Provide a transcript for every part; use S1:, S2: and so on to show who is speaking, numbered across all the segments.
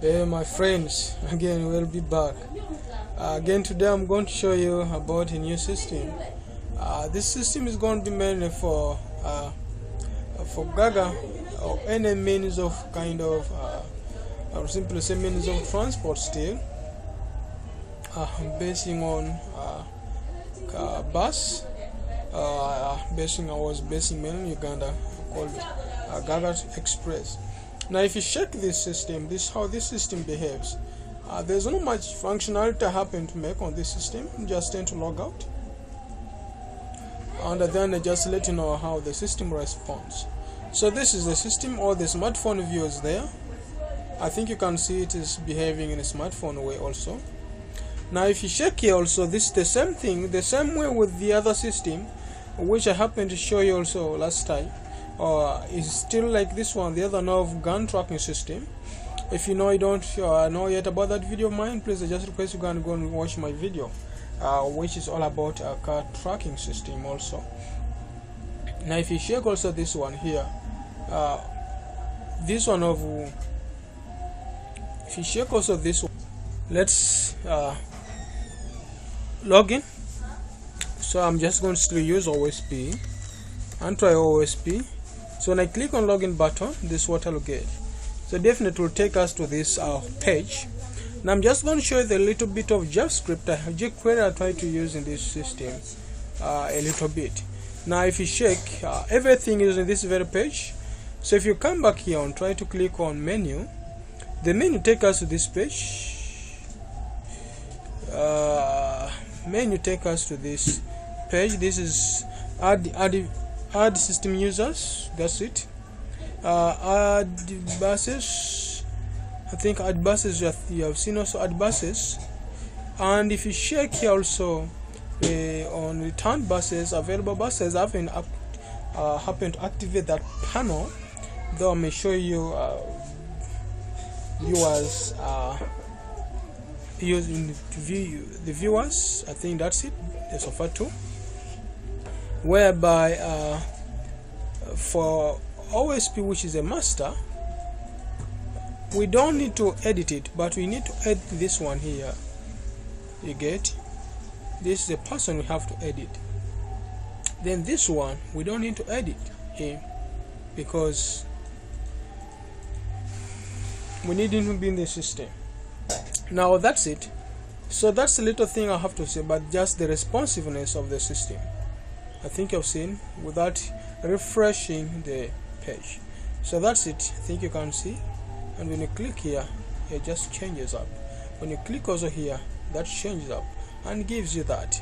S1: Hey my friends, again we'll be back. Again today I'm going to show you about a new system. This system is going to be mainly for Gaga or any means of or simply say means of transport still. Basing on bus. I was basing mainly in Uganda called Gaga Express. Now if you check this system, this is how this system behaves. There's not much functionality I happen to make on this system. Just tend to log out and then I just let you know how the system responds. So this is the system, or the smartphone view is there. I think you can see it is behaving in a smartphone way also. Now if you check here also, this is the same thing, the same way with the other system which I happened to show you also last time. Is still like this one, the other nerve gun tracking system. If you don't know yet about that video of mine, please I just request you go and watch my video, which is all about a car tracking system also. Now if you check also this one here, this one of if you check also this one, let's log in. So I'm just going to use OSP and try OSP. So when I click on login button, this is what I'll get. So definitely will take us to this page. Now I'm just going to show you the little bit of JavaScript jQuery I try to use in this system a little bit. Now if you check, everything is in this very page. So if you come back here and try to click on menu, the menu take us to this page. Menu take us to this page. This is add system users, that's it. Add buses, I think add buses you have seen also add buses. And if you check here also on return buses, available buses, I happen to activate that panel, though I may show you viewers using the viewers. I think that's it, the so far too, whereby for OSP, which is a master, we don't need to edit it, but we need to edit this one here. You get, this is a person we have to edit. Then this one we don't need to edit him because we need him to be in the system. Now that's it. So that's the little thing I have to say, but just the responsiveness of the system, I think you've seen without refreshing the page. So that's it. I think you can see, and when you click here, it just changes up. When you click also here, that changes up and gives you that,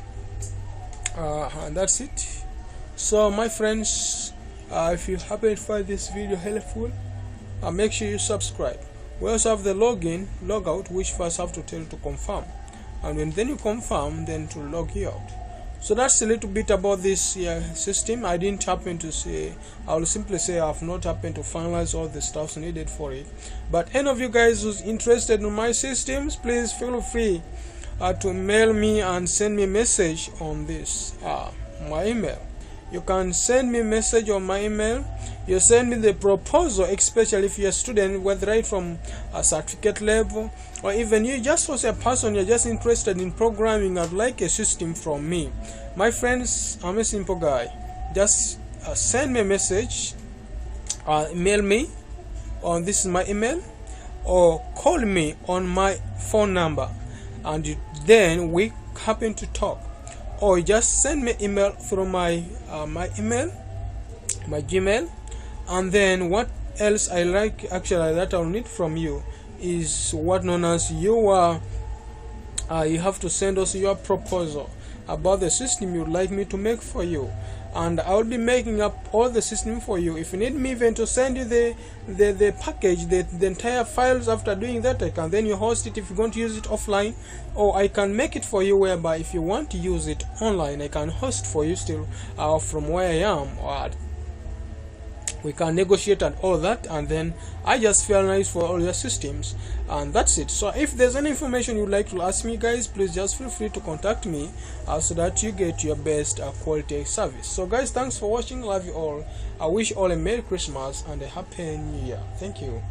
S1: and that's it. So my friends, if you happen to find this video helpful, make sure you subscribe. We also have the login, logout, which first have to tell you to confirm, and when then you confirm, then to log you out. So that's a little bit about this system. I didn't happen to say, I will simply say I have not happened to finalize all the stuff needed for it. But any of you guys who's interested in my systems, please feel free to mail me and send me a message on this, my email. You can send me a message on my email. You send me the proposal, especially if you're a student, whether right from a certificate level, or even you just as a person, you're just interested in programming and like a system from me. My friends, I'm a simple guy. Just send me a message, mail me on this is my email, or call me on my phone number, and then we happen to talk. Or just send me email through my email, my Gmail, and then what else I like actually that I'll need from you is what known as you have to send us your proposal about the system you'd like me to make for you, and I'll be making up all the system for you. If you need me even to send you the package, the entire files, after doing that I can then you host it if you're going to use it offline, or I can make it for you whereby if you want to use it online, I can host for you still from where I am, or we can negotiate and all that, and then I just feel nice for all your systems, and that's it. So if there's any information you'd like to ask me, guys, please just feel free to contact me so that you get your best quality service. So guys, thanks for watching. Love you all. I wish all a Merry Christmas and a Happy New Year. Thank you.